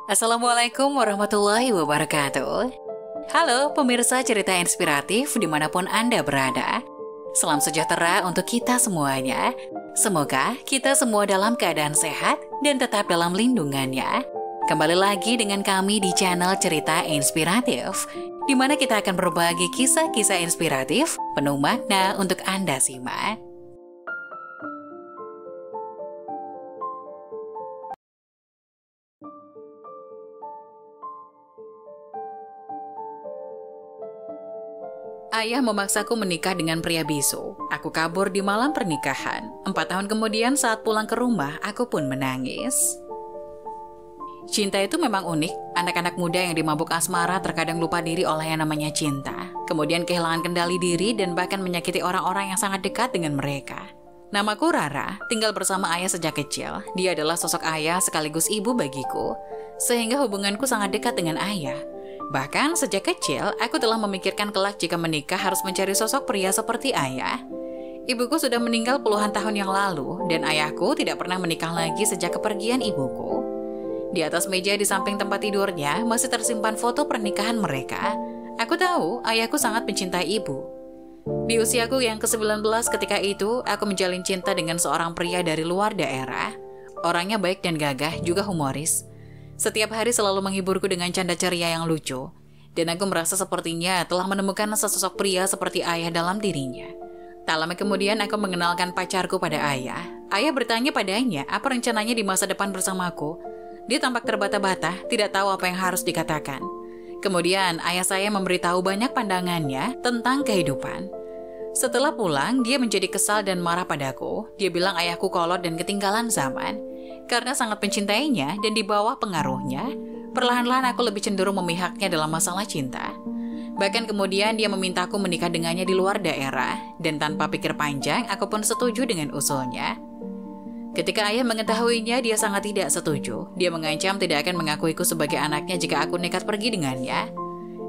Assalamualaikum warahmatullahi wabarakatuh. Halo pemirsa cerita inspiratif dimanapun Anda berada. Salam sejahtera untuk kita semuanya. Semoga kita semua dalam keadaan sehat dan tetap dalam lindungannya. Kembali lagi dengan kami di channel Cerita Inspiratif, di mana kita akan berbagi kisah-kisah inspiratif penuh makna untuk Anda simak. Ayah memaksaku menikah dengan pria bisu. Aku kabur di malam pernikahan. 4 tahun kemudian saat pulang ke rumah, aku pun menangis. Cinta itu memang unik. Anak-anak muda yang dimabuk asmara terkadang lupa diri oleh yang namanya cinta. Kemudian kehilangan kendali diri dan bahkan menyakiti orang-orang yang sangat dekat dengan mereka. Namaku Rara, tinggal bersama ayah sejak kecil. Dia adalah sosok ayah sekaligus ibu bagiku. Sehingga hubunganku sangat dekat dengan ayah. Bahkan sejak kecil, aku telah memikirkan kelak jika menikah harus mencari sosok pria seperti ayah. Ibuku sudah meninggal puluhan tahun yang lalu, dan ayahku tidak pernah menikah lagi sejak kepergian ibuku. Di atas meja di samping tempat tidurnya masih tersimpan foto pernikahan mereka. Aku tahu ayahku sangat mencintai ibu. Di usiaku yang ke-19 ketika itu, aku menjalin cinta dengan seorang pria dari luar daerah. Orangnya baik dan gagah, juga humoris. Setiap hari selalu menghiburku dengan canda ceria yang lucu, dan aku merasa sepertinya telah menemukan sesosok pria seperti ayah dalam dirinya. Tak lama kemudian aku mengenalkan pacarku pada ayah. Ayah bertanya padanya apa rencananya di masa depan bersamaku. Dia tampak terbata-bata, tidak tahu apa yang harus dikatakan. Kemudian ayah saya memberitahu banyak pandangannya tentang kehidupan. Setelah pulang, dia menjadi kesal dan marah padaku. Dia bilang ayahku kolot dan ketinggalan zaman. Karena sangat mencintainya dan di bawah pengaruhnya, perlahan-lahan aku lebih cenderung memihaknya dalam masalah cinta. Bahkan kemudian dia memintaku menikah dengannya di luar daerah, dan tanpa pikir panjang, aku pun setuju dengan usulnya. Ketika ayah mengetahuinya, dia sangat tidak setuju. Dia mengancam tidak akan mengakuiku sebagai anaknya jika aku nekat pergi dengannya.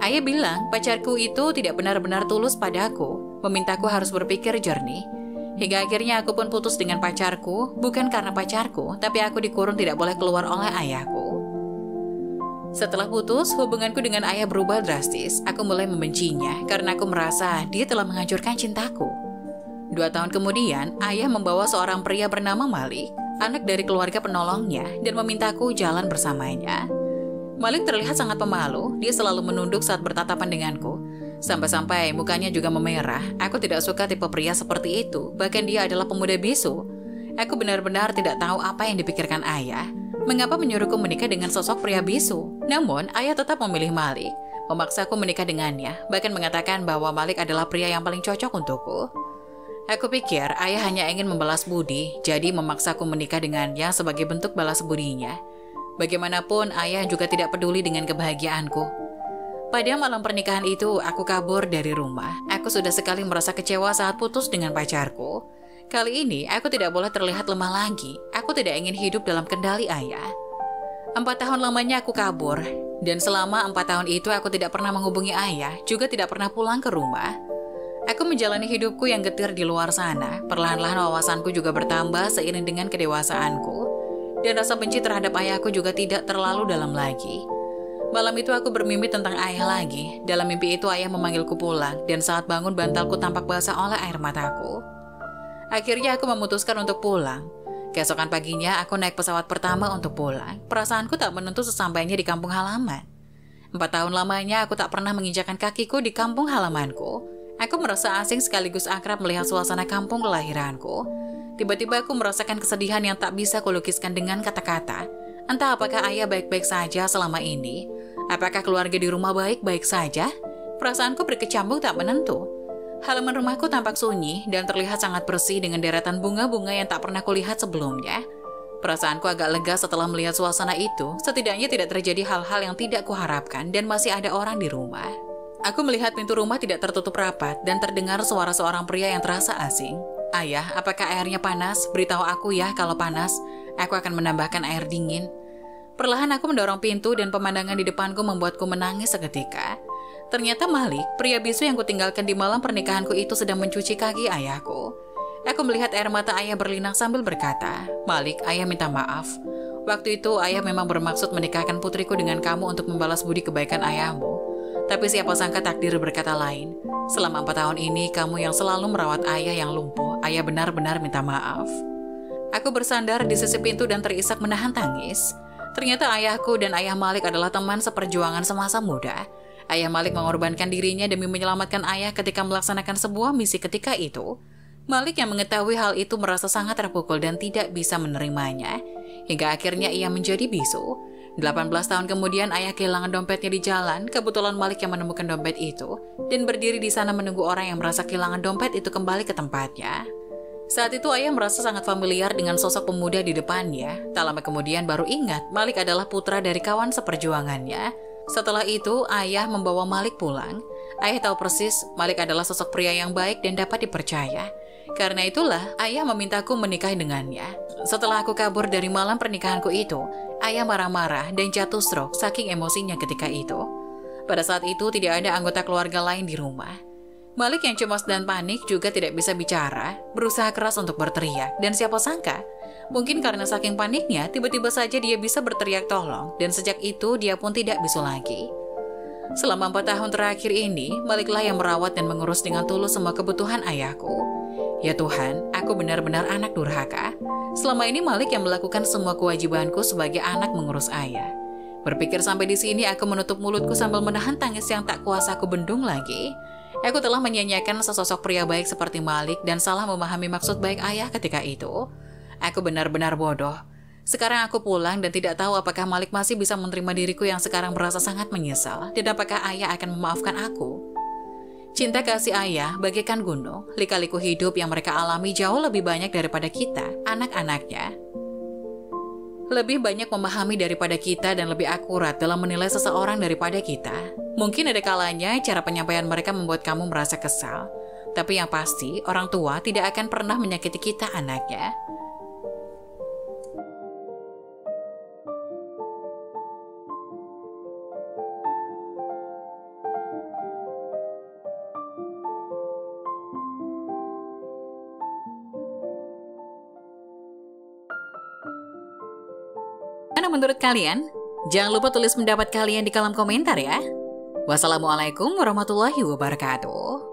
Ayah bilang pacarku itu tidak benar-benar tulus padaku, memintaku harus berpikir jernih. Hingga akhirnya aku pun putus dengan pacarku, bukan karena pacarku, tapi aku dikurung tidak boleh keluar oleh ayahku. Setelah putus, hubunganku dengan ayah berubah drastis. Aku mulai membencinya karena aku merasa dia telah menghancurkan cintaku. 2 tahun kemudian, ayah membawa seorang pria bernama Malik, anak dari keluarga penolongnya, dan memintaku jalan bersamanya. Malik terlihat sangat pemalu, dia selalu menunduk saat bertatapan denganku. Sampai-sampai mukanya juga memerah. Aku tidak suka tipe pria seperti itu. Bahkan dia adalah pemuda bisu. Aku benar-benar tidak tahu apa yang dipikirkan ayah. Mengapa menyuruhku menikah dengan sosok pria bisu? Namun, ayah tetap memilih Malik. Memaksaku menikah dengannya. Bahkan mengatakan bahwa Malik adalah pria yang paling cocok untukku. Aku pikir ayah hanya ingin membalas budi. Jadi memaksaku menikah dengannya sebagai bentuk balas budinya. Bagaimanapun, ayah juga tidak peduli dengan kebahagiaanku. Pada malam pernikahan itu, aku kabur dari rumah. Aku sudah sekali merasa kecewa saat putus dengan pacarku. Kali ini, aku tidak boleh terlihat lemah lagi. Aku tidak ingin hidup dalam kendali ayah. 4 tahun lamanya aku kabur. Dan selama 4 tahun itu, aku tidak pernah menghubungi ayah, juga tidak pernah pulang ke rumah. Aku menjalani hidupku yang getir di luar sana. Perlahan-lahan wawasanku juga bertambah seiring dengan kedewasaanku. Dan rasa benci terhadap ayahku juga tidak terlalu dalam lagi. Malam itu aku bermimpi tentang ayah lagi. Dalam mimpi itu ayah memanggilku pulang, dan saat bangun bantalku tampak basah oleh air mataku. Akhirnya aku memutuskan untuk pulang. Keesokan paginya aku naik pesawat pertama untuk pulang. Perasaanku tak menentu sesampainya di kampung halaman. 4 tahun lamanya aku tak pernah menginjakan kakiku di kampung halamanku. Aku merasa asing sekaligus akrab melihat suasana kampung kelahiranku. Tiba-tiba aku merasakan kesedihan yang tak bisa kulukiskan dengan kata-kata. Entah apakah ayah baik-baik saja selama ini. Apakah keluarga di rumah baik-baik saja? Perasaanku berkecambuk tak menentu. Halaman rumahku tampak sunyi dan terlihat sangat bersih dengan deretan bunga-bunga yang tak pernah kulihat sebelumnya. Perasaanku agak lega setelah melihat suasana itu. Setidaknya tidak terjadi hal-hal yang tidak kuharapkan dan masih ada orang di rumah. Aku melihat pintu rumah tidak tertutup rapat dan terdengar suara seorang pria yang terasa asing. Ayah, apakah airnya panas? Beritahu aku ya kalau panas. Aku akan menambahkan air dingin. Perlahan aku mendorong pintu dan pemandangan di depanku membuatku menangis seketika. Ternyata Malik, pria bisu yang kutinggalkan di malam pernikahanku itu sedang mencuci kaki ayahku. Aku melihat air mata ayah berlinang sambil berkata, "Malik, ayah minta maaf. Waktu itu ayah memang bermaksud menikahkan putriku dengan kamu untuk membalas budi kebaikan ayahmu. Tapi siapa sangka takdir berkata lain. Selama 4 tahun ini kamu yang selalu merawat ayah yang lumpuh. Ayah benar-benar minta maaf. Aku bersandar di sisi pintu dan terisak menahan tangis. Ternyata ayahku dan ayah Malik adalah teman seperjuangan semasa muda. Ayah Malik mengorbankan dirinya demi menyelamatkan ayah ketika melaksanakan sebuah misi ketika itu. Malik yang mengetahui hal itu merasa sangat terpukul dan tidak bisa menerimanya. Hingga akhirnya ia menjadi bisu. 18 tahun kemudian ayah kehilangan dompetnya di jalan. Kebetulan Malik yang menemukan dompet itu dan berdiri di sana menunggu orang yang merasa kehilangan dompet itu kembali ke tempatnya. Saat itu ayah merasa sangat familiar dengan sosok pemuda di depannya. Tak lama kemudian baru ingat Malik adalah putra dari kawan seperjuangannya. Setelah itu ayah membawa Malik pulang. Ayah tahu persis Malik adalah sosok pria yang baik dan dapat dipercaya. Karena itulah ayah memintaku menikah dengannya. Setelah aku kabur dari malam pernikahanku itu, ayah marah-marah dan jatuh stroke saking emosinya ketika itu. Pada saat itu tidak ada anggota keluarga lain di rumah. Malik yang cemas dan panik juga tidak bisa bicara, berusaha keras untuk berteriak, dan siapa sangka, mungkin karena saking paniknya, tiba-tiba saja dia bisa berteriak tolong, dan sejak itu dia pun tidak bisu lagi. Selama 4 tahun terakhir ini, Maliklah yang merawat dan mengurus dengan tulus semua kebutuhan ayahku. Ya Tuhan, aku benar-benar anak durhaka. Selama ini Malik yang melakukan semua kewajibanku sebagai anak mengurus ayah. Berpikir sampai di sini aku menutup mulutku sambil menahan tangis yang tak kuasa aku bendung lagi. Aku telah menyanyiakan sesosok pria baik seperti Malik dan salah memahami maksud baik ayah ketika itu. Aku benar-benar bodoh. Sekarang aku pulang dan tidak tahu apakah Malik masih bisa menerima diriku yang sekarang merasa sangat menyesal dan apakah ayah akan memaafkan aku. Cinta kasih ayah bagaikan gunung, lika-liku hidup yang mereka alami jauh lebih banyak daripada kita, anak-anaknya. Lebih banyak memahami daripada kita dan lebih akurat dalam menilai seseorang daripada kita. Mungkin ada kalanya cara penyampaian mereka membuat kamu merasa kesal. Tapi yang pasti, orang tua tidak akan pernah menyakiti kita anaknya. Mana menurut kalian? Jangan lupa tulis pendapat kalian di kolom komentar ya. Wassalamualaikum warahmatullahi wabarakatuh.